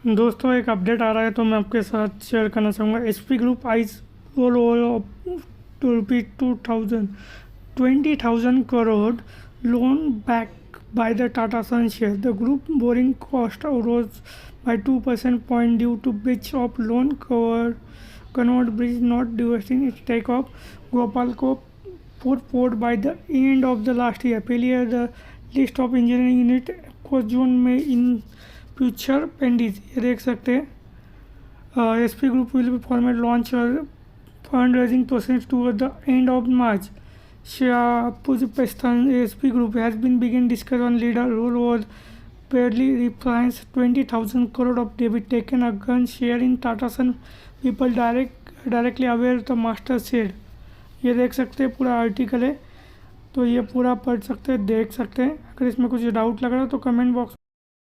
दोस्तों एक अपडेट आ रहा है तो मैं आपके साथ शेयर करना चाहूँगा। SP group eyes roll over to rupees 20,000 crore loan backed by the Tata Sons share. The group borrowing cost rose by 2% point due to breach of loan convert bridge not during its takeoff. Gopal को put forward by the end of the last year. Earlier, the list of engineering unit को जून में in future पेंडीज ये देख सकते हैं। SP group will be format launch fund raising process toward the end of March. Uzbekistan ASP Group has been begin discuss on leader role over barely refinance 20,000 crore of debit taken against share in Tata Sons. People directly aware the master said. ये देख सकते हैं पूरा article है तो ये पूरा पढ़ सकते हैं देख सकते हैं. अगर इसमें कुछ डाउट लग रहा है तो कमेंट बॉक्स